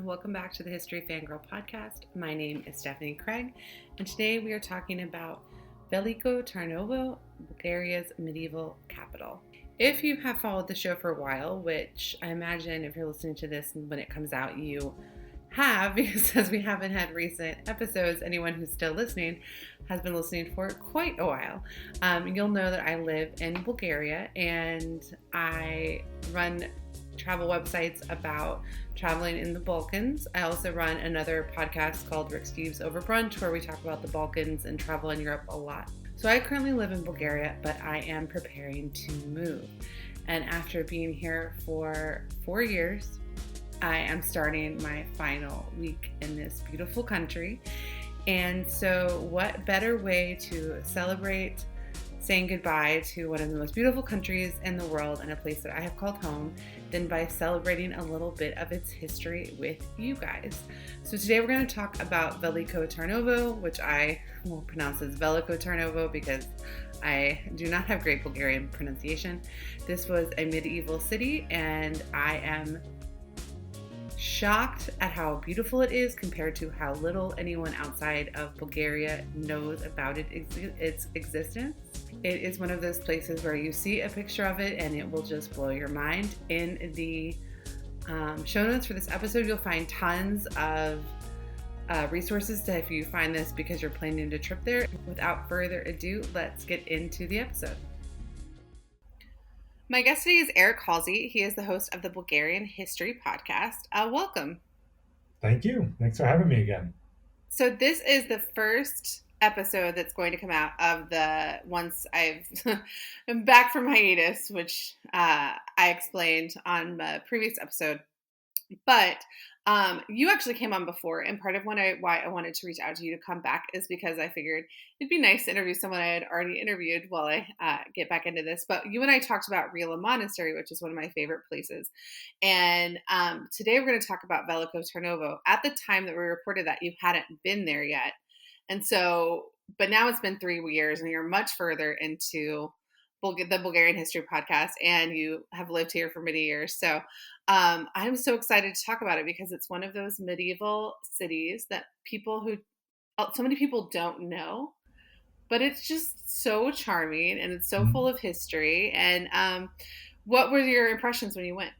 Welcome back to the History Fangirl Podcast. My name is Stephanie Craig, and today we are talking about Veliko Tarnovo, Bulgaria's medieval capital. If you have followed the show for a while, which I imagine if you're listening to this when it comes out, you have, because as we haven't had recent episodes, anyone who's still listening has been listening for quite a while. You'll know that I live in Bulgaria and I run travel websites about traveling in the Balkans. I also run another podcast called Rick Steves Over Brunch where we talk about the Balkans and travel in Europe a lot. So I currently live in Bulgaria, but I am preparing to move. And after being here for 4 years, I am starting my final week in this beautiful country. And so what better way to celebrate saying goodbye to one of the most beautiful countries in the world and a place that I have called home than by celebrating a little bit of its history with you guys. So today we're going to talk about Veliko Tarnovo, which I will pronounce as Veliko Tarnovo because I do not have great Bulgarian pronunciation. This was a medieval city and I am shocked at how beautiful it is compared to how little anyone outside of Bulgaria knows about its existence. It is one of those places where you see a picture of it and it will just blow your mind. In the show notes for this episode, you'll find tons of resources to if you find this because you're planning a trip there. Without further ado, let's get into the episode. My guest today is Eric Halsey. He is the host of the Bulgarian History Podcast. Welcome. Thank you. Thanks for having me again. So this is the first episode that's going to come out of the once I'm back from hiatus, which I explained on the previous episode. But you actually came on before, and part of why I wanted to reach out to you to come back is because I figured it'd be nice to interview someone I had already interviewed while I get back into this. But you and I talked about Rila Monastery, which is one of my favorite places. And today we're going to talk about Veliko Tarnovo. At the time that we recorded that, you hadn't been there yet. And so, but now it's been 3 years and you're much further into the Bulgarian History Podcast, and you have lived here for many years. So I'm so excited to talk about it because it's one of those medieval cities that so many people don't know, but it's just so charming and it's so full of history. And what were your impressions when you went?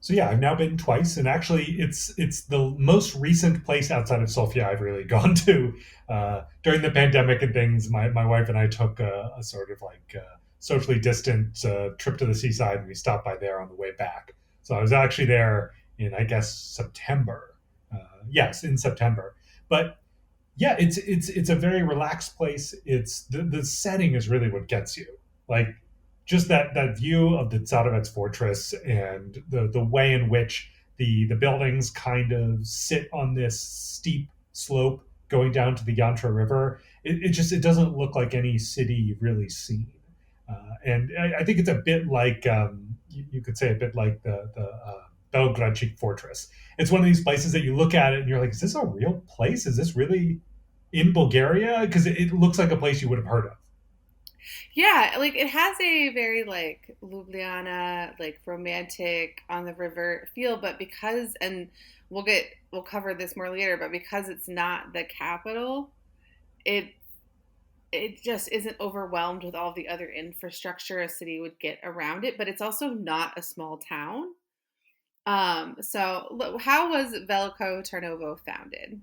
So yeah, I've now been twice, and actually it's the most recent place outside of Sofia I've really gone to. During the pandemic and things, my wife and I took a sort of like socially distant trip to the seaside, and we stopped by there on the way back. So I was actually there in, I guess, September. Yes, in September. But yeah, it's a very relaxed place. It's the setting is really what gets you. Like just that view of the Tsarevets fortress and the way in which the buildings kind of sit on this steep slope going down to the Yantra River. It doesn't look like any city you've really seen. And I think it's a bit like, you could say a bit like the Belgradchik fortress. It's one of these places that you look at it and you're like, is this a real place? Is this really in Bulgaria? Because it looks like a place you would have heard of. Yeah, like it has a very like Ljubljana, like romantic on the river feel, but because, and we'll cover this more later, but because it's not the capital, it just isn't overwhelmed with all the other infrastructure a city would get around it, but it's also not a small town. So how was Veliko Tarnovo founded?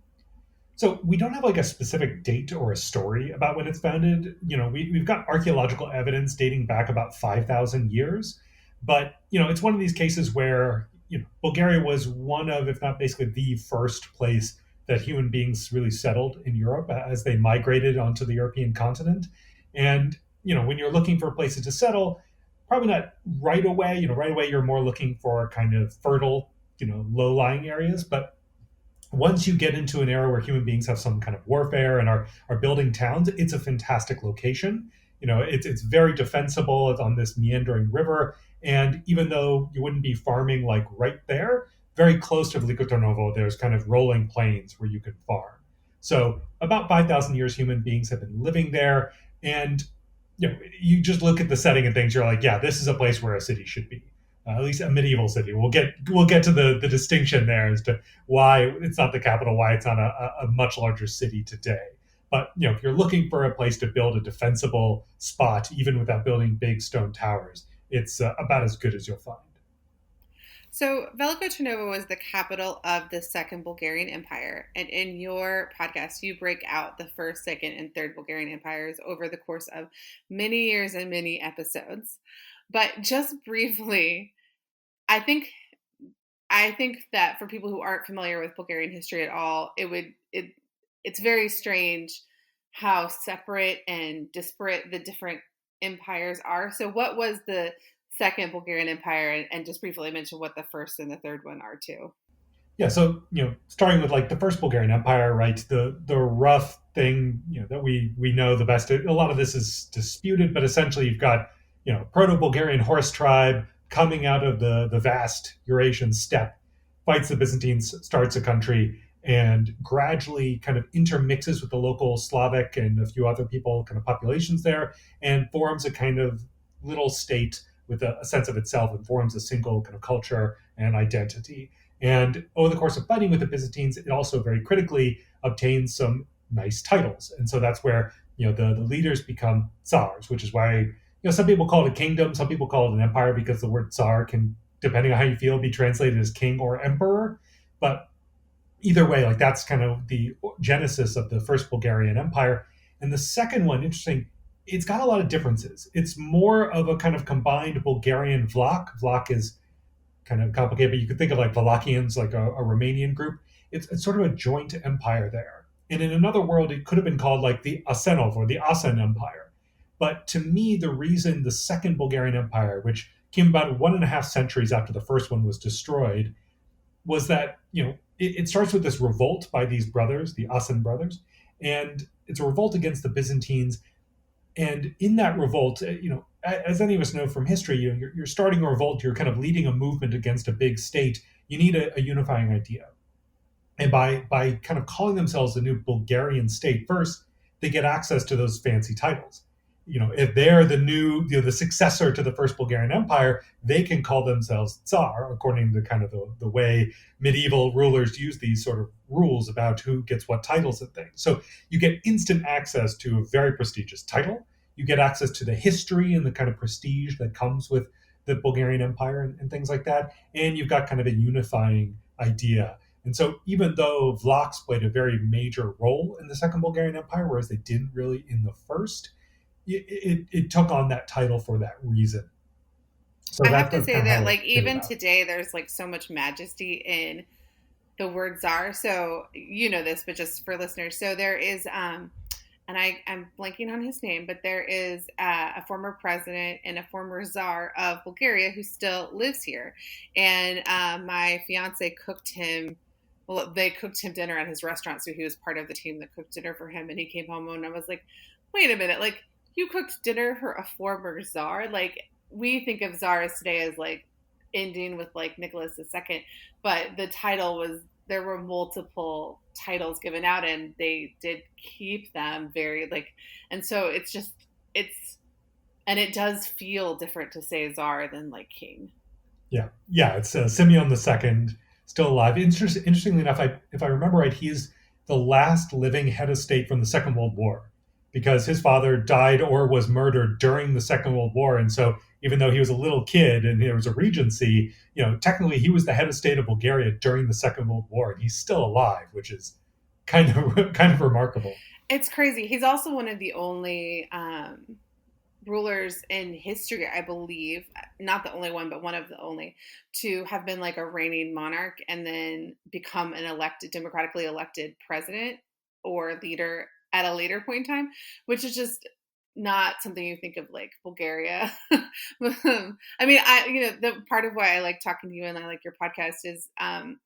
So we don't have like a specific date or a story about when it's founded. You know, we've got archaeological evidence dating back about 5,000 years. But, you know, it's one of these cases where, you know, Bulgaria was one of, if not basically the first place that human beings really settled in Europe as they migrated onto the European continent. And, you know, when you're looking for places to settle, probably not right away. You know, right away you're more looking for kind of fertile, you know, low-lying areas. But once you get into an era where human beings have some kind of warfare and are building towns, it's a fantastic location. You know, it's very defensible. It's on this meandering river. And even though you wouldn't be farming like right there, very close to Veliko Tarnovo, there's kind of rolling plains where you can farm. So about 5,000 years, human beings have been living there. And you know, you just look at the setting and things, you're like, yeah, this is a place where a city should be. at least a medieval city. We'll get to the distinction there as to why it's not the capital, why it's not a much larger city today. But if you're looking for a place to build a defensible spot, even without building big stone towers, it's about as good as you'll find. So Veliko Tarnovo was the capital of the Second Bulgarian Empire. And in your podcast, you break out the First, Second, and Third Bulgarian Empires over the course of many years and many episodes. But just briefly, I think that for people who aren't familiar with Bulgarian history at all, it's very strange how separate and disparate the different empires are. So what was the Second Bulgarian Empire, and just briefly mention what the first and the third one are too? Yeah, so starting with like the First Bulgarian Empire, right? The rough thing that we know the best. A lot of this is disputed, but essentially you've got Proto-Bulgarian horse tribe coming out of the vast Eurasian steppe, fights the Byzantines, starts a country, and gradually kind of intermixes with the local Slavic and a few other people, kind of populations there, and forms a kind of little state with a sense of itself and forms a single kind of culture and identity. And over the course of fighting with the Byzantines, it also very critically obtains some nice titles. And so that's where the leaders become tsars, which is why some people call it a kingdom, some people call it an empire, because the word tsar can, depending on how you feel, be translated as king or emperor. But either way, like that's kind of the genesis of the First Bulgarian Empire. And the second one, interesting, it's got a lot of differences. It's more of a kind of combined Bulgarian Vlach. Vlach is kind of complicated, but you could think of like Wallachians, like a Romanian group. It's sort of a joint empire there. And in another world, it could have been called like the Asenov or the Asen Empire. But to me, the reason the Second Bulgarian Empire, which came about 1.5 centuries after the first one was destroyed, was that, it starts with this revolt by these brothers, the Asen brothers, and it's a revolt against the Byzantines. And in that revolt, as any of us know from history, you're starting a revolt, you're kind of leading a movement against a big state. You need a unifying idea. And by kind of calling themselves the new Bulgarian state first, they get access to those fancy titles. If they're the new, the successor to the First Bulgarian Empire, they can call themselves Tsar, according to kind of the way medieval rulers use these sort of rules about who gets what titles and things. So you get instant access to a very prestigious title. You get access to the history and the kind of prestige that comes with the Bulgarian Empire and things like that. And you've got kind of a unifying idea. And so even though Vlachs played a very major role in the Second Bulgarian Empire, whereas they didn't really in the first, it took on that title for that reason. So I have to say that, like, even today, there's like so much majesty in the word czar. So this, but just for listeners. So there is, and I'm blanking on his name, but there is a former president and a former czar of Bulgaria who still lives here. And my fiance cooked him. Well, they cooked him dinner at his restaurant, so he was part of the team that cooked dinner for him. And he came home and I was like, wait a minute, like, you cooked dinner for a former czar? Like, we think of czars today as like ending with like Nicholas II, but the title was, there were multiple titles given out and they did keep them very like, and so it does feel different to say czar than like king. Yeah, it's Simeon II, still alive. Interestingly enough, if I remember right, he's the last living head of state from the Second World War, because his father died or was murdered during the Second World War. And so even though he was a little kid and there was a regency, technically he was the head of state of Bulgaria during the Second World War, and he's still alive, which is kind of remarkable. It's crazy. He's also one of the only rulers in history, I believe, not the only one, but one of the only, to have been like a reigning monarch and then become an democratically elected president or leader at a later point in time, which is just not something you think of like Bulgaria. I mean, the part of why I like talking to you and I like your podcast is, outside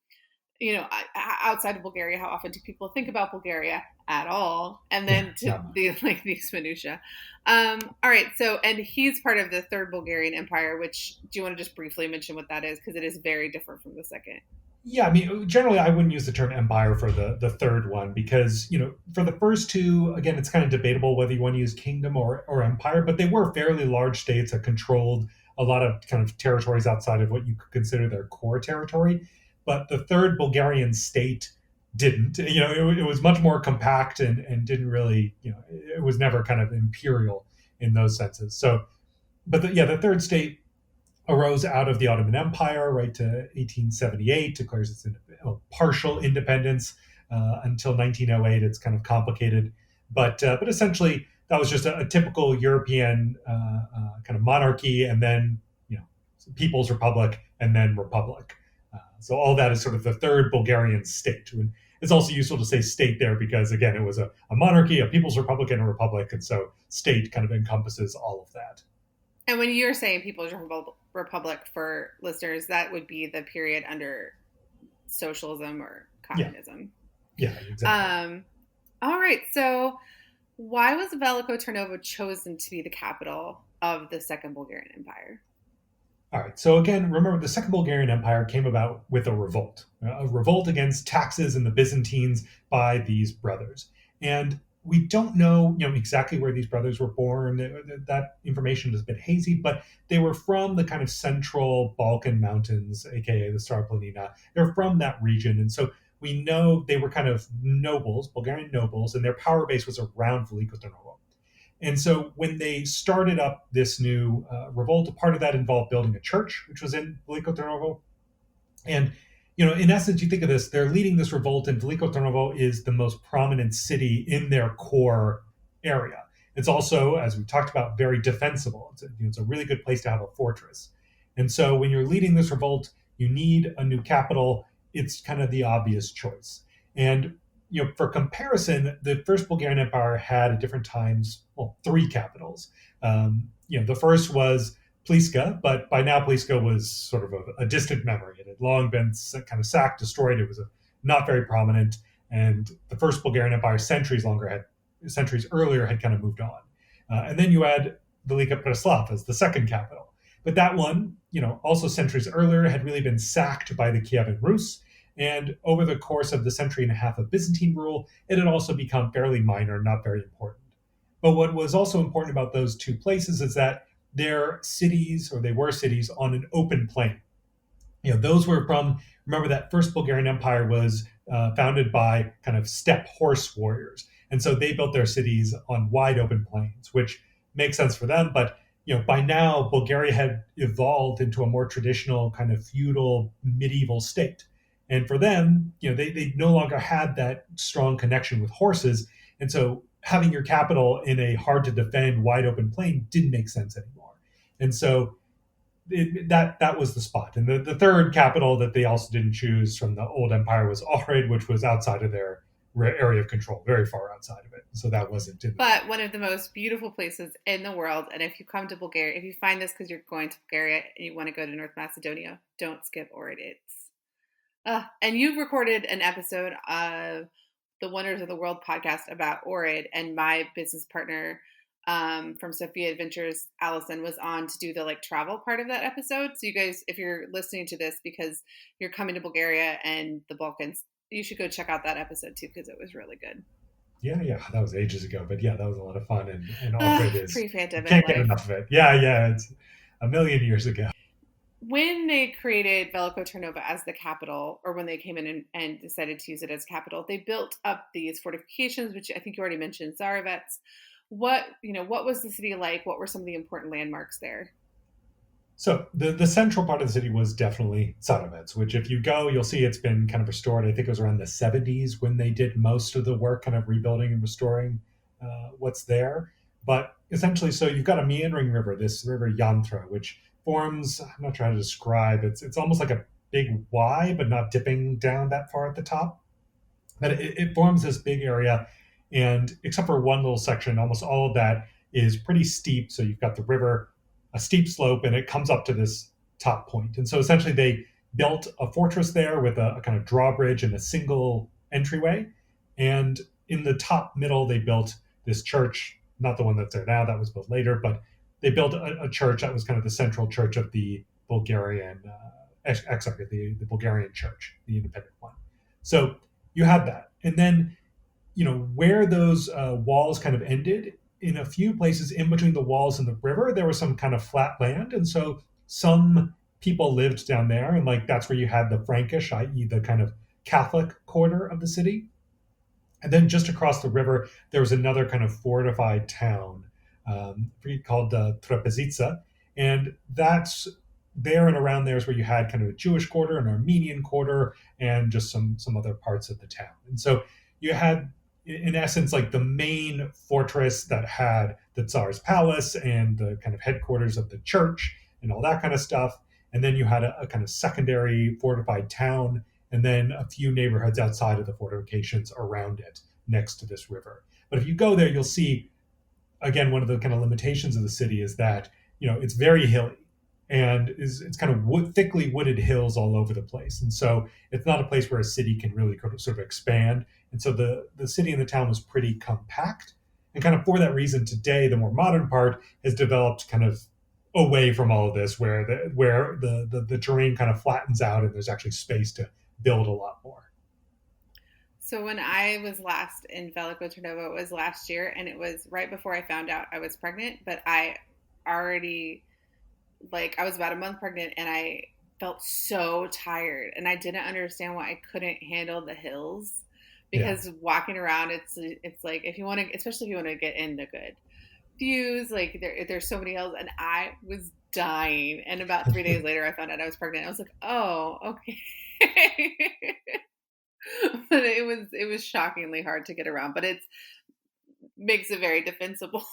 of Bulgaria, how often do people think about Bulgaria at all? And then these minutiae. All right. So, and he's part of the Third Bulgarian Empire, which, do you want to just briefly mention what that is? Because it is very different from the second. Yeah, I mean, generally, I wouldn't use the term empire for the third one because, for the first two, again, it's kind of debatable whether you want to use kingdom or empire, but they were fairly large states that controlled a lot of kind of territories outside of what you could consider their core territory. But the third Bulgarian state didn't. It was much more compact and didn't really, it was never kind of imperial in those senses. So, but the third state arose out of the Ottoman Empire, right, to 1878, declares its partial independence until 1908. It's kind of complicated, but essentially that was just a typical European kind of monarchy, and then People's Republic, and then Republic. So all that is sort of the third Bulgarian state. And it's also useful to say state there because, again, it was a monarchy, a People's Republic, and a republic, and so state kind of encompasses all of that. And when you're saying People's Republic for listeners, that would be the period under socialism or communism. Yeah, exactly. All right. So why was Veliko Tarnovo chosen to be the capital of the Second Bulgarian Empire? All right. So again, remember, the Second Bulgarian Empire came about with a revolt against taxes and the Byzantines by these brothers. And we don't know, exactly where these brothers were born. That information is a bit hazy, but they were from the kind of central Balkan mountains, aka the Star Planina. They're from that region, and so we know they were kind of nobles, Bulgarian nobles, and their power base was around Veliko Tarnovo. And so when they started up this new revolt, a part of that involved building a church, which was in Veliko Tarnovo. And in essence, you think of this, they're leading this revolt, and Veliko Tarnovo is the most prominent city in their core area. It's also, as we talked about, very defensible. It's a really good place to have a fortress. And so when you're leading this revolt, you need a new capital. It's kind of the obvious choice. And for comparison, the First Bulgarian Empire had at different times, three capitals. The first was Pliska, but by now Pliska was sort of a distant memory. It had long been kind of sacked, destroyed. It was not very prominent, and the First Bulgarian Empire, centuries earlier, had kind of moved on. And then you had Velika Preslav as the second capital, but that one, also centuries earlier, had really been sacked by the Kievan Rus. And over the course of the century and a half of Byzantine rule, it had also become fairly minor, not very important. But what was also important about those two places is that they're cities, or they were cities, on an open plain. Those were remember that First Bulgarian Empire was founded by kind of steppe horse warriors. And so they built their cities on wide open plains, which makes sense for them. But, by now, Bulgaria had evolved into a more traditional kind of feudal medieval state. And for them, they no longer had that strong connection with horses. And so having your capital in a hard to defend wide open plain didn't make sense anymore. And so that was the spot. And the third capital that they also didn't choose from the old empire was Ohrid, which was outside of their area of control, very far outside of it. So that wasn't in But one of the most beautiful places in the world. And if you come to Bulgaria, if you find this because you're going to Bulgaria and you want to go to North Macedonia, don't skip Ohrid. And you've recorded an episode of the Wonders of the World podcast about Ohrid, and my business partner from Sofia Adventures, Allison, was on to do the travel part of that episode. So you guys, if you're listening to this because you're coming to Bulgaria and the Balkans, you should go check out that episode too, because it was really good. Yeah, that was ages ago, but that was a lot of fun, and Ohrid is pre-pandemic. Can't get enough of it. Yeah, it's a million years ago. When they created Veliko Tarnovo as the capital, or when they came in and decided to use it as capital, they built up these fortifications, which I think you already mentioned, Zarovets. What was the city like? What were some of the important landmarks there? So the central part of the city was definitely Zarovets, which if you go, you'll see it's been kind of restored. I think it was around the 70s when they did most of the work, kind of rebuilding and restoring what's there. But essentially, so you've got a meandering river, this river Yantra, which forms, I'm not trying to describe, it's almost like a big Y, but not dipping down that far at the top. But it forms this big area, and except for one little section, almost all of that is pretty steep. So you've got the river, a steep slope, and it comes up to this top point. And so essentially they built a fortress there with a kind of drawbridge and a single entryway. And in the top middle, they built this church, not the one that's there now, that was built later, but they built a church that was kind of the central church of the Bulgarian, the Bulgarian church, the independent one. So you had that. And then, where those walls kind of ended, in a few places in between the walls and the river, there was some kind of flat land. And so some people lived down there. And like that's where you had the Frankish, i.e., the kind of Catholic quarter of the city. And then just across the river, there was another kind of fortified town called Trepezica. And that's there and around there is where you had kind of a Jewish quarter, an Armenian quarter, and just some other parts of the town. And so you had, in essence, like the main fortress that had the Tsar's palace and the kind of headquarters of the church and all that kind of stuff. And then you had a kind of secondary fortified town, and then a few neighborhoods outside of the fortifications around it next to this river. But if you go there, you'll see, again, one of the kind of limitations of the city is that, it's very hilly and it's kind of thickly wooded hills all over the place. And so it's not a place where a city can really sort of expand. And so the city and the town was pretty compact. And kind of for that reason, today, the more modern part has developed kind of away from all of this, where the terrain kind of flattens out and there's actually space to build a lot more. So when I was last in Veliko Tarnovo, it was last year, and it was right before I found out I was pregnant, but I already, I was about a month pregnant, and I felt so tired, and I didn't understand why I couldn't handle the hills, because walking around, it's like, if you want to, especially if you want to get in the good views, like there's so many hills, and I was dying. And about 3 days later, I found out I was pregnant. I was like, oh, okay. But it was shockingly hard to get around, but it makes it very defensible.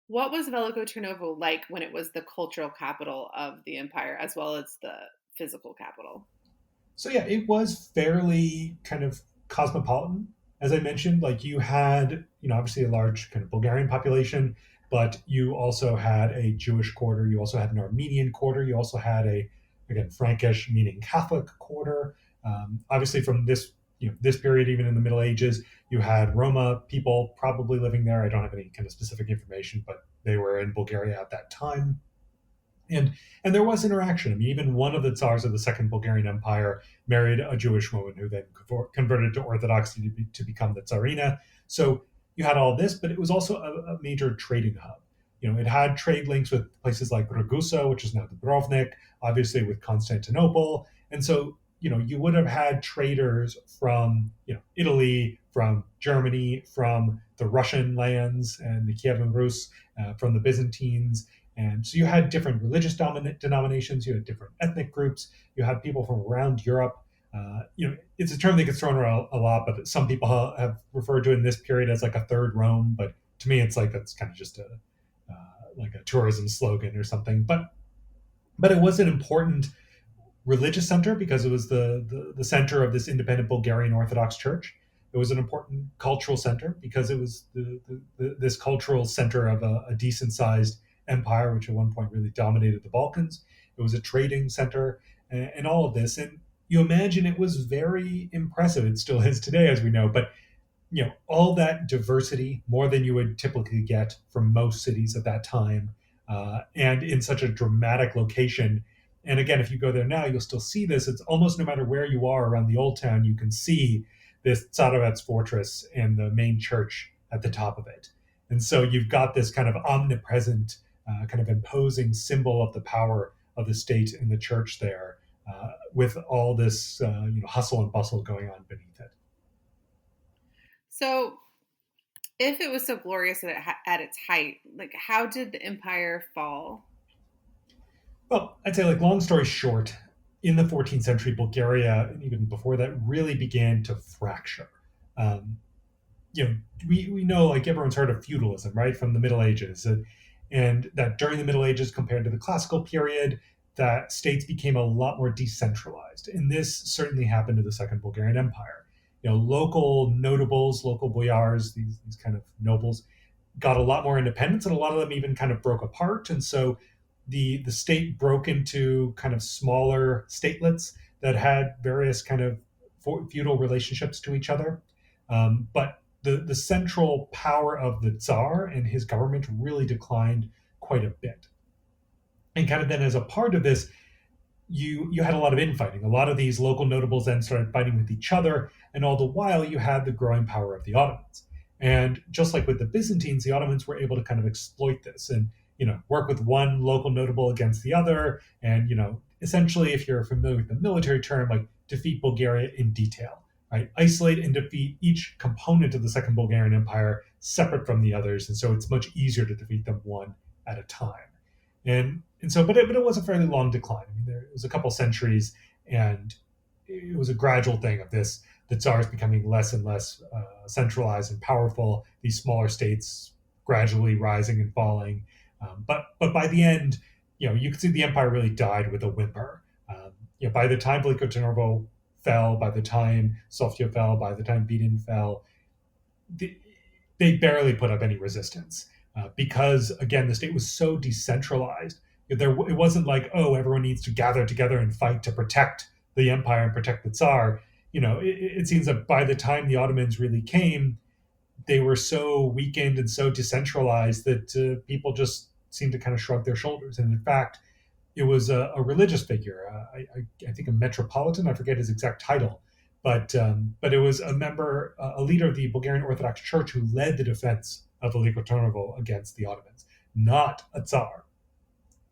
What was Veliko Tarnovo like when it was the cultural capital of the empire as well as the physical capital? So yeah, it was fairly kind of cosmopolitan. As I mentioned, like you had, obviously a large kind of Bulgarian population, but you also had a Jewish quarter. You also had an Armenian quarter. You also had again, Frankish, meaning Catholic quarter. Obviously from this period, even in the Middle Ages, you had Roma people probably living there. I don't have any kind of specific information, but they were in Bulgaria at that time. And there was interaction. I mean, even one of the Tsars of the Second Bulgarian Empire married a Jewish woman who then converted to Orthodox to become the Tsarina. So you had all this, but it was also a major trading hub. It had trade links with places like Ragusa, which is now Dubrovnik, obviously with Constantinople. And so, you would have had traders from, Italy, from Germany, from the Russian lands and the Kievan Rus, from the Byzantines. And so you had different religious denominations, you had different ethnic groups, you had people from around Europe. It's a term that gets thrown around a lot, but some people have referred to in this period as like a third Rome. But to me, it's like that's kind of just like a tourism slogan or something. But it was an important religious center because it was the center of this independent Bulgarian Orthodox Church. It was an important cultural center because it was this cultural center of a decent-sized empire, which at one point really dominated the Balkans. It was a trading center and all of this. And you imagine it was very impressive. It still is today, as we know. But all that diversity, more than you would typically get from most cities at that time, and in such a dramatic location. And again, if you go there now, you'll still see this. It's almost no matter where you are around the old town, you can see this Tsarovets fortress and the main church at the top of it. And so you've got this kind of omnipresent, kind of imposing symbol of the power of the state and the church there, with all this hustle and bustle going on beneath it. So if it was so glorious at its height, like how did the empire fall? Well, I'd say, like, long story short, in the 14th century, Bulgaria, and even before that, really began to fracture. We know, like, everyone's heard of feudalism, right, from the Middle Ages, and that during the Middle Ages, compared to the classical period, that states became a lot more decentralized. And this certainly happened to the Second Bulgarian Empire. Local notables, local boyars, these kind of nobles, got a lot more independence, and a lot of them even kind of broke apart. And so the state broke into kind of smaller statelets that had various kind of feudal relationships to each other. But the central power of the Tsar and his government really declined quite a bit. And kind of then as a part of this, you had a lot of infighting. A lot of these local notables then started fighting with each other, and all the while you had the growing power of the Ottomans. And just like with the Byzantines, the Ottomans were able to kind of exploit this and, work with one local notable against the other. And, essentially, if you're familiar with the military term, like defeat Bulgaria in detail, right? Isolate and defeat each component of the Second Bulgarian Empire separate from the others. And so it's much easier to defeat them one at a time. But it was a fairly long decline. I mean, there was a couple centuries, and it was a gradual thing of this, the Tsars becoming less and less centralized and powerful, these smaller states gradually rising and falling. But by the end, you could see the empire really died with a whimper. By the time Veliko Tarnovo fell, by the time Sofia fell, by the time Vidin fell, they barely put up any resistance because, again, the state was so decentralized. It wasn't like, oh, everyone needs to gather together and fight to protect the empire and protect the Tsar. It seems that by the time the Ottomans really came, they were so weakened and so decentralized that people just seemed to kind of shrug their shoulders. And in fact, it was a religious figure. I think a metropolitan. I forget his exact title, but it was a member, a leader of the Bulgarian Orthodox Church who led the defense of Veliko Tarnovo against the Ottomans, not a Tsar.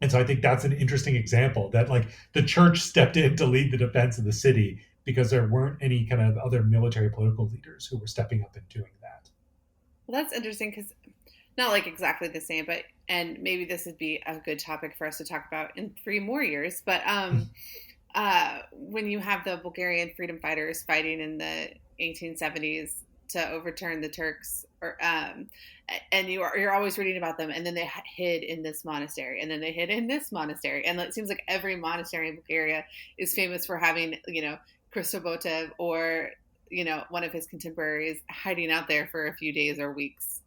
And so I think that's an interesting example that, like, the church stepped in to lead the defense of the city because there weren't any kind of other military political leaders who were stepping up and doing that. Well, that's interesting because not like exactly the same, and maybe this would be a good topic for us to talk about in 3 more years. But when you have the Bulgarian freedom fighters fighting in the 1870s to overturn the Turks, and you're always reading about them, and then they hid in this monastery, and then they hid in this monastery, and it seems like every monastery in Bulgaria is famous for having, Christobotev or one of his contemporaries hiding out there for a few days or weeks.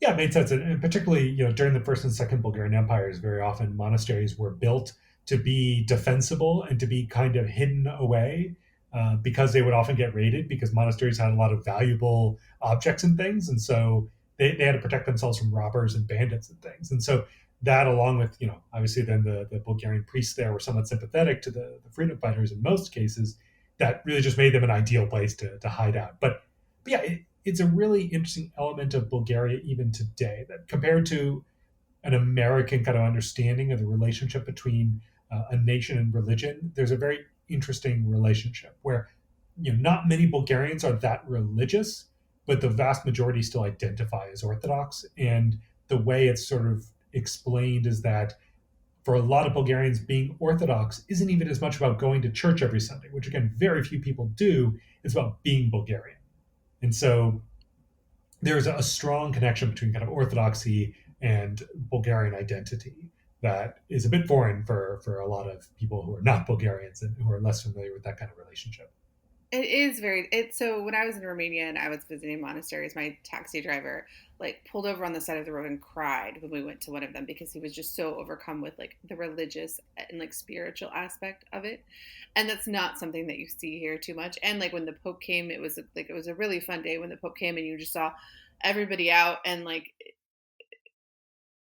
Yeah, it made sense. And particularly, during the First and Second Bulgarian Empires, very often monasteries were built to be defensible and to be kind of hidden away because they would often get raided because monasteries had a lot of valuable objects and things. And so they had to protect themselves from robbers and bandits and things. And so that, along with, obviously then the Bulgarian priests there were somewhat sympathetic to the freedom fighters in most cases, that really just made them an ideal place to hide out. But yeah, it's a really interesting element of Bulgaria even today, that compared to an American kind of understanding of the relationship between a nation and religion, there's a very interesting relationship where not many Bulgarians are that religious, but the vast majority still identify as Orthodox. And the way it's sort of explained is that for a lot of Bulgarians, being Orthodox isn't even as much about going to church every Sunday, which, again, very few people do. It's about being Bulgarian. And so there's a strong connection between kind of Orthodoxy and Bulgarian identity that is a bit foreign for a lot of people who are not Bulgarians and who are less familiar with that kind of relationship. It is so when I was in Romania and I was visiting monasteries, my taxi driver pulled over on the side of the road and cried when we went to one of them because he was just so overcome with the religious and spiritual aspect of it. And that's not something that you see here too much. And when the Pope came, it was a really fun day when the Pope came and you just saw everybody out and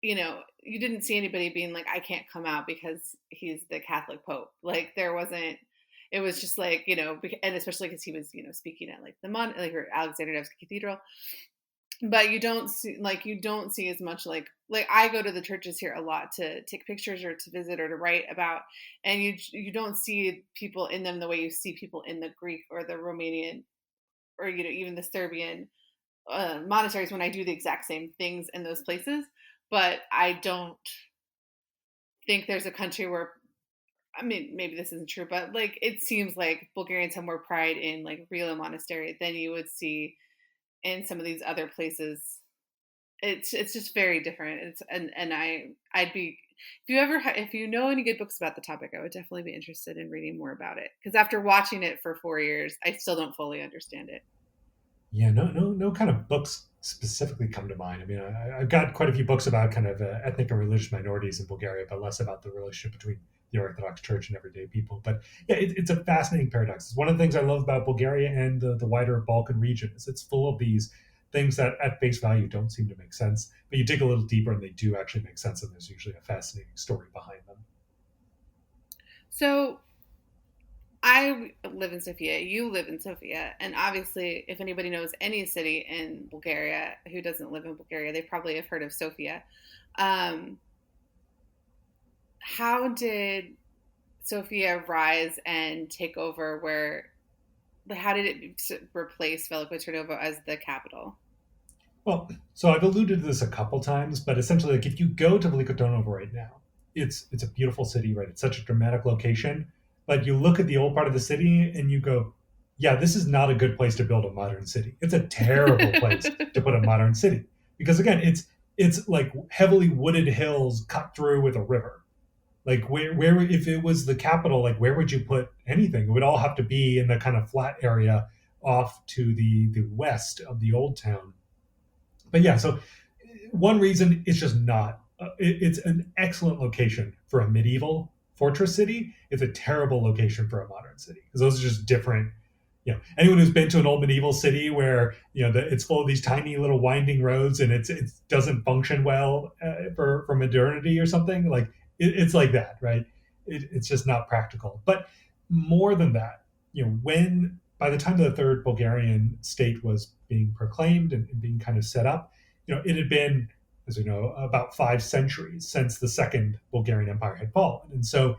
you didn't see anybody being I can't come out because he's the Catholic Pope. There wasn't. It was just and especially because he was, speaking at the or Alexander Nevsky Cathedral. But you don't see as much I go to the churches here a lot to take pictures or to visit or to write about, and you don't see people in them the way you see people in the Greek or the Romanian or even the Serbian monasteries when I do the exact same things in those places. But I don't think there's a country where, I mean, maybe this isn't true, but it seems like Bulgarians have more pride in real monastery than you would see in some of these other places. It's just very different. I'd be, if you know any good books about the topic, I would definitely be interested in reading more about it. Because after watching it for 4 years, I still don't fully understand it. Yeah, no kind of books specifically come to mind. I mean, I've got quite a few books about kind of ethnic and religious minorities in Bulgaria, but less about the relationship between the Orthodox Church and everyday people. But yeah, it's a fascinating paradox. It's one of the things I love about Bulgaria and the wider Balkan region is it's full of these things that at face value don't seem to make sense, but you dig a little deeper and they do actually make sense, and there's usually a fascinating story behind them. So I live in Sofia. You live in Sofia. And obviously, if anybody knows any city in Bulgaria who doesn't live in Bulgaria, they probably have heard of Sofia. Um, how did Sofia rise and take over how did it replace Veliko Tarnovo as the capital? Well, so I've alluded to this a couple times, but essentially, like if you go to Veliko Tarnovo right now, it's a beautiful city, right? It's such a dramatic location. But you look at the old part of the city and you go, yeah, this is not a good place to build a modern city. It's a terrible place to put a modern city because again, it's like heavily wooded hills cut through with a river. Like where if it was the capital, like where would you put anything? It would all have to be in the kind of flat area off to the west of the old town. But yeah, so one reason it's just not. It's an excellent location for a medieval fortress city. It's a terrible location for a modern city because those are just different. You know, anyone who's been to an old medieval city where it's full of these tiny little winding roads and it doesn't function well for modernity or something like it's like that, right? It's just not practical. But more than that, when by the time the third Bulgarian state was being proclaimed and being kind of set up, it had been, as we know, about 5 centuries since the second Bulgarian Empire had fallen. And so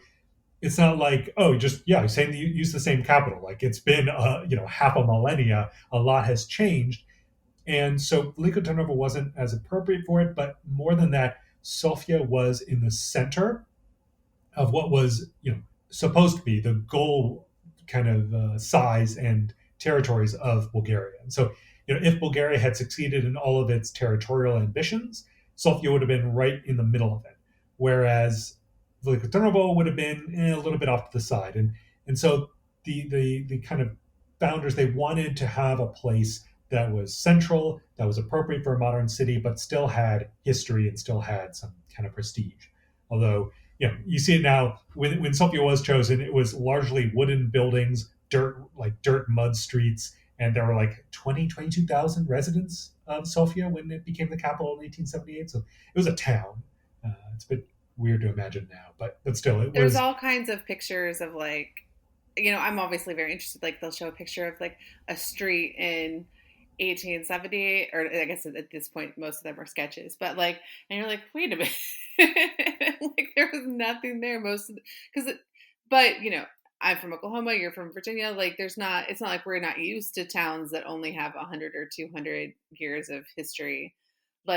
it's not like, oh, just, yeah, saying you use the same capital. Like it's been, half a millennia. A lot has changed. And so Veliko Tarnovo wasn't as appropriate for it. But more than that, Sofia was in the center of what was, supposed to be the goal kind of size and territories of Bulgaria. And so, if Bulgaria had succeeded in all of its territorial ambitions, Sofia would have been right in the middle of it, whereas Veliko Tarnovo would have been a little bit off to the side. And so the kind of founders, they wanted to have a place that was central, that was appropriate for a modern city, but still had history and still had some kind of prestige. Although, you see it now when Sofia was chosen, it was largely wooden buildings, dirt mud streets, and there were like 22,000 residents of Sofia when it became the capital in 1878. So it was a town. It's a bit weird to imagine now, but still, it There's was. all kinds of pictures of I'm obviously very interested. Like they'll show a picture of like a street in 1870, or I guess at this point most of them are sketches, but and you're like, wait a minute, like there was nothing there but I'm from Oklahoma, you're from Virginia, like it's not like we're not used to towns that only have 100 or 200 years of history, but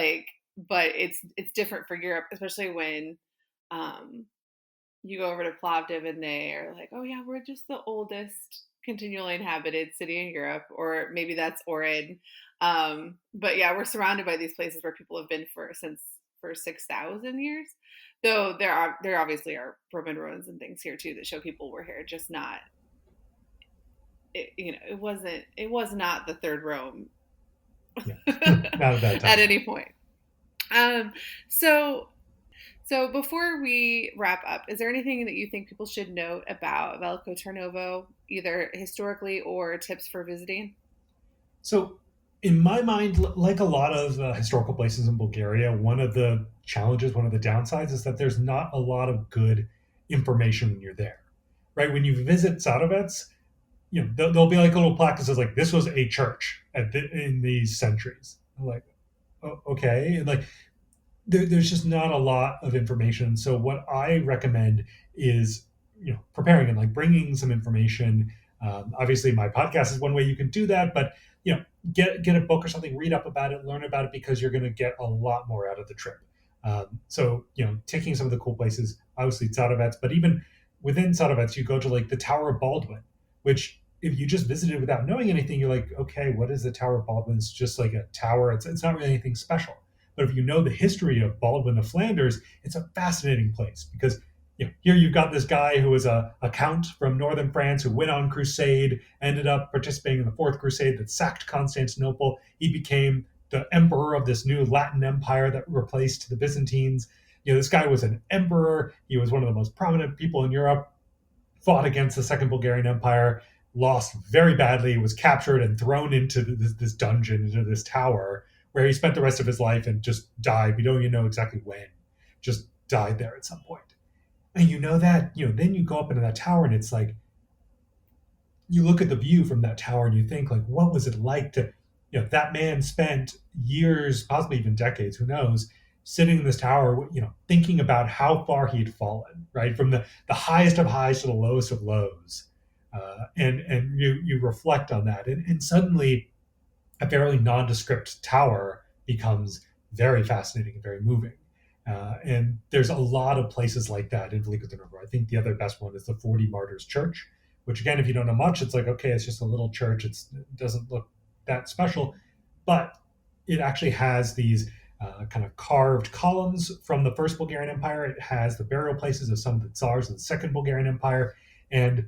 it's different for Europe, especially when you go over to Plovdiv and they are like, oh yeah, we're just the oldest continually inhabited city in Europe, or maybe that's Ohrid. But yeah, we're surrounded by these places where people have been for 6,000 years. Though there obviously are Roman ruins and things here too that show people were here, just not. It was not the third Rome. Yeah. Not at that time. At any point. So before we wrap up, is there anything that you think people should note about Veliko Tarnovo, either historically or tips for visiting? So in my mind, like a lot of historical places in Bulgaria, one of the challenges, one of the downsides is that there's not a lot of good information when you're there, right? When you visit Tsarovets, there'll be like a little plaque that says like, this was a church in these centuries. I'm like, oh, okay. And like, there's just not a lot of information. So what I recommend is, preparing and like bringing some information. Obviously my podcast is one way you can do that, but get a book or something, read up about it, learn about it, because you're going to get a lot more out of the trip. So taking some of the cool places, obviously Tsarovets, but even within Tsarovets, you go to like the Tower of Baldwin, which if you just visited without knowing anything, you're like, okay, what is the Tower of Baldwin? It's just like a tower. It's not really anything special. But if you know the history of Baldwin of Flanders, it's a fascinating place because here you've got this guy who was a count from northern France who went on crusade, ended up participating in the Fourth Crusade that sacked Constantinople. He became the emperor of this new Latin empire that replaced the Byzantines. This guy was an emperor. He was one of the most prominent people in Europe, fought against the Second Bulgarian Empire, lost very badly, was captured and thrown into this dungeon, into this tower, where he spent the rest of his life and just died. We don't even know exactly when. Just died there at some point. And that, then you go up into that tower and it's like, you look at the view from that tower and you think, like, what was it like to, that man spent years, possibly even decades, who knows, sitting in this tower, thinking about how far he had fallen, right, from the highest of highs to the lowest of lows, and you reflect on that, and suddenly a fairly nondescript tower becomes very fascinating and very moving. And there's a lot of places like that in Veliko Tarnovo. I think the other best one is the 40 Martyrs Church, which, again, if you don't know much, it's like, okay, it's just a little church. It doesn't look that special, but it actually has these kind of carved columns from the First Bulgarian Empire. It has the burial places of some of the Tsars of the Second Bulgarian Empire. And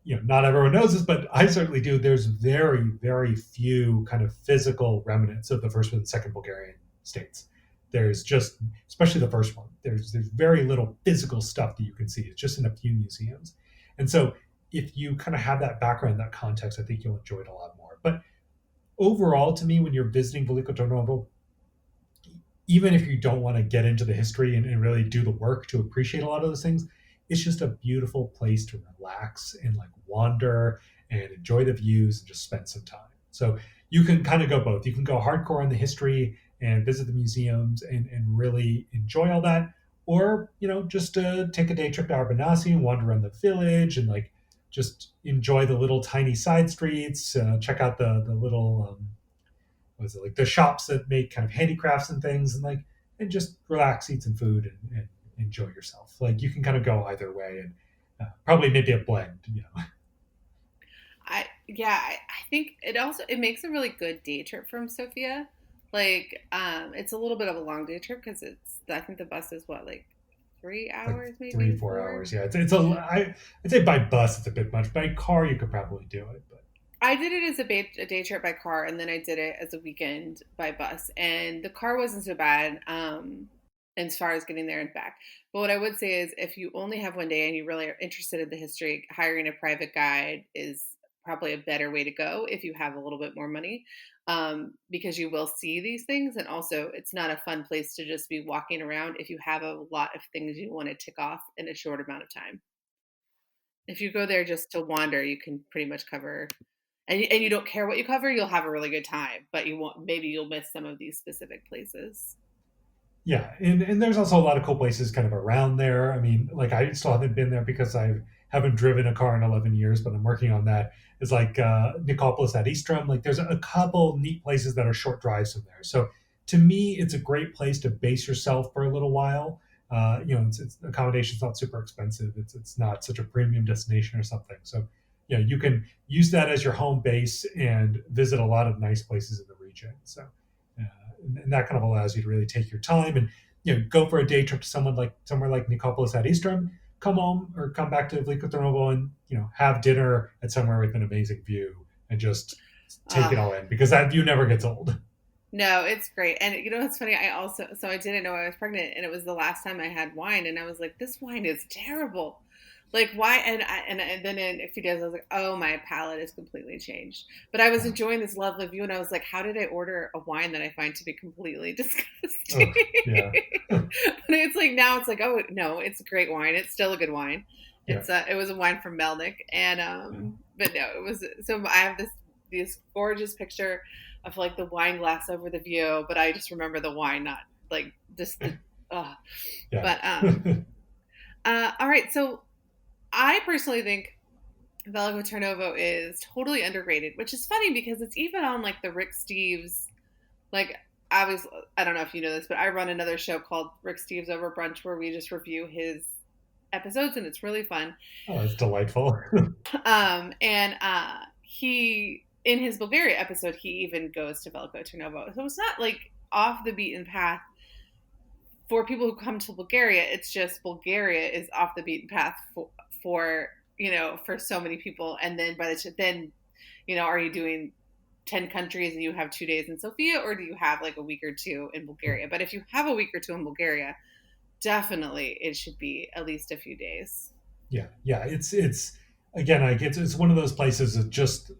not everyone knows this, but I certainly do. There's very, very few kind of physical remnants of the First and Second Bulgarian states. There's just, especially the first one, there's very little physical stuff that you can see. It's just in a few museums. And so if you kind of have that background, that context, I think you'll enjoy it a lot more. But overall, to me, when you're visiting Veliko Tarnovo, even if you don't want to get into the history and really do the work to appreciate a lot of those things, it's just a beautiful place to relax and like wander and enjoy the views and just spend some time. So you can kind of go both. You can go hardcore on the history and visit the museums and really enjoy all that, or just take a day trip to Arbanasi and wander around the village and like just enjoy the little tiny side streets, check out the little was it like the shops that make kind of handicrafts and things, and just relax, eat some food, and enjoy yourself. Like you can kind of go either way, and probably maybe a blend. I think it makes a really good day trip from Sofia. Like it's a little bit of a long day trip because I think the bus is what, like 3 hours, like maybe 3-4 hours. Yeah, I'd say by bus it's a bit much. By car you could probably do it, but I did it as a day trip by car, and then I did it as a weekend by bus. And the car wasn't so bad as far as getting there and back. But what I would say is if you only have one day and you really are interested in the history, hiring a private guide is probably a better way to go if you have a little bit more money, because you will see these things. And also, it's not a fun place to just be walking around if you have a lot of things you want to tick off in a short amount of time. If you go there just to wander, you can pretty much cover, and you don't care what you cover, you'll have a really good time, but maybe you'll miss some of these specific places. yeah, and there's also a lot of cool places kind of around there. I mean, like I still haven't been there because I haven't driven a car in 11 years, but I'm working on that. It's like Nicopolis at Istrum. Like there's a couple neat places that are short drives from there. So to me, it's a great place to base yourself for a little while. It's accommodation's not super expensive. It's not such a premium destination or something. So you can use that as your home base and visit a lot of nice places in the region. So and that kind of allows you to really take your time and go for a day trip to somewhere like Nicopolis at Istrum, come home or come back to Veliko Tarnovo and have dinner at somewhere with an amazing view and just take it all in, because that view never gets old. No, it's great. And it's funny. I didn't know I was pregnant, and it was the last time I had wine, and I was like, this wine is terrible. Like why? And then in a few days, I was like, oh, my palate is completely changed. But I was enjoying this lovely view, and I was like, how did I order a wine that I find to be completely disgusting? Yeah. But it's like now it's like, oh no, it's a great wine. It's still a good wine. It was a wine from Melnick, and but no, it was. So I have this gorgeous picture of like the wine glass over the view, but I just remember the wine, not like just the. But all right, so. I personally think Veliko Tarnovo is totally underrated, which is funny because it's even on like the Rick Steves, like obviously, I don't know if you know this, but I run another show called Rick Steves Over Brunch where we just review his episodes, and it's really fun. Oh, it's delightful. He, in his Bulgaria episode, he even goes to Veliko Tarnovo. So it's not like off the beaten path for people who come to Bulgaria. It's just Bulgaria is off the beaten path for so many people. And then are you doing 10 countries and you have 2 days in Sofia, or do you have like a week or two in Bulgaria? But if you have a week or two in Bulgaria, definitely it should be at least a few days. Yeah. It's again, it's one of those places of just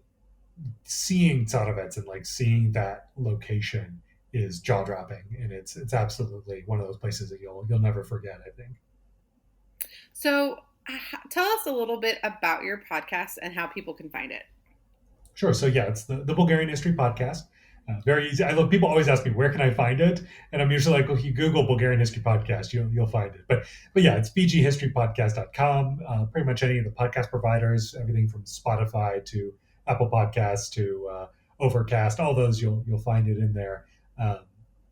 seeing Tsarovets and like seeing that location is jaw dropping, and it's absolutely one of those places that you'll never forget, I think. So tell us a little bit about your podcast and how people can find it. Sure. So yeah, it's the Bulgarian History Podcast. Very easy. I love people always ask me where can I find it, and I'm usually like, well, if you Google Bulgarian History Podcast, you'll find it. But yeah, it's bghistorypodcast.com. Pretty much any of the podcast providers, everything from Spotify to Apple Podcasts to Overcast, all those you'll find it in there.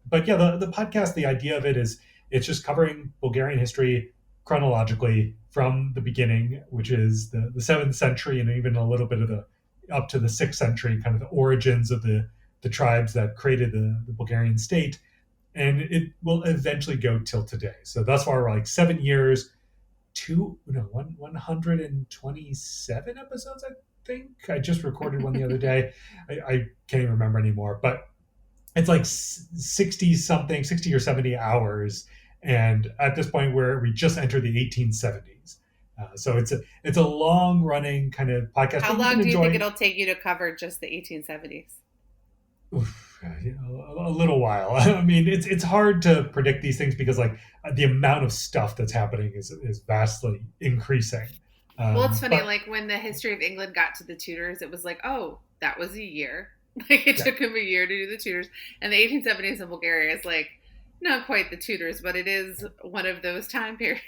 But yeah, the podcast, the idea of it is it's just covering Bulgarian history chronologically from the beginning, which is the 7th century, and even a little bit of the up to the 6th century, kind of the origins of the tribes that created the Bulgarian state. And it will eventually go till today. So thus far, we're like 7 years, 127 episodes, I think. I just recorded one the other day. I can't even remember anymore, but it's like 60 or 70 hours. And at this point, we just entered the 1870s. So it's a long running kind of podcast. How long do you think it'll take you to cover just the 1870s? A little while. I mean, it's hard to predict these things because like the amount of stuff that's happening is vastly increasing. Well, it's funny. Like when the history of England got to the Tudors, it was like, oh, that was a year. Like it took him a year to do the Tudors, and the 1870s in Bulgaria is like not quite the Tudors, but it is one of those time periods.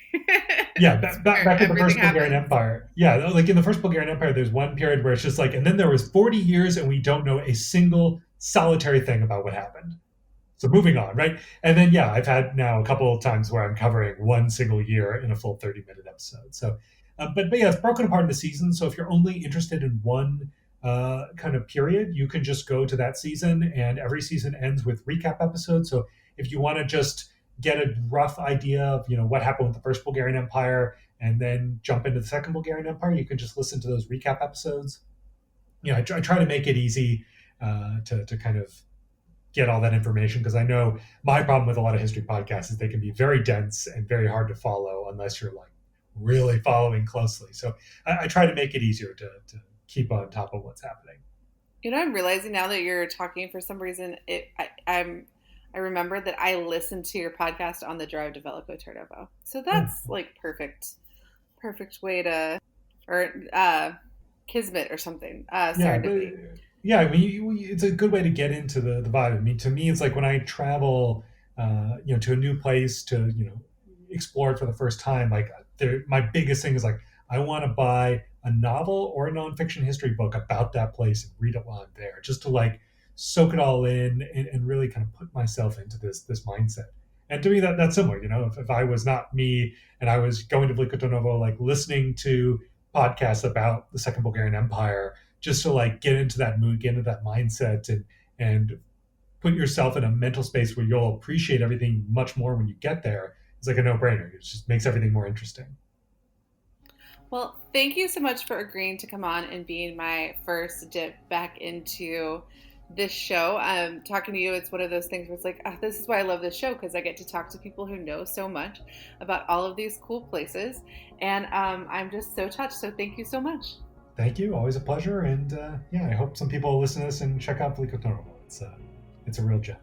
Yeah, back in the first Bulgarian Empire. Yeah, like in the first Bulgarian Empire, there's one period where it's just like, and then there was 40 years and we don't know a single solitary thing about what happened. So moving on, right? And then, yeah, I've had now a couple of times where I'm covering one single year in a full 30-minute episode. So, but yeah, it's broken apart into seasons. So if you're only interested in one kind of period, you can just go to that season, and every season ends with recap episodes. So if you want to just get a rough idea of what happened with the first Bulgarian Empire and then jump into the second Bulgarian Empire, you can just listen to those recap episodes. I try to make it easy to kind of get all that information, because I know my problem with a lot of history podcasts is they can be very dense and very hard to follow unless you're like really following closely. So I try to make it easier to keep on top of what's happening. I'm realizing now that you're talking, for some reason, I remember that I listened to your podcast on the drive to Veliko Tarnovo. So that's like perfect way to, or kismet or something. Serendipity. Yeah, I mean, it's a good way to get into the vibe. I mean, to me, it's like when I travel, to a new place to, explore it for the first time. Like, my biggest thing is like, I want to buy a novel or a nonfiction history book about that place and read it while I'm there, just to like soak it all in and really kind of put myself into this mindset. And to me, that's similar. If I was not me and I was going to Veliko Tarnovo, like listening to podcasts about the Second Bulgarian Empire, just to like get into that mood, get into that mindset, and put yourself in a mental space where you'll appreciate everything much more when you get there. It's like a no-brainer. It just makes everything more interesting. Well, thank you so much for agreeing to come on and being my first dip back into this show. Talking to you, it's one of those things where it's like, this is why I love this show, because I get to talk to people who know so much about all of these cool places. And I'm just so touched. So thank you so much. Thank you. Always a pleasure. And I hope some people listen to this and check out Veliko Tarnovo. It's a real gem.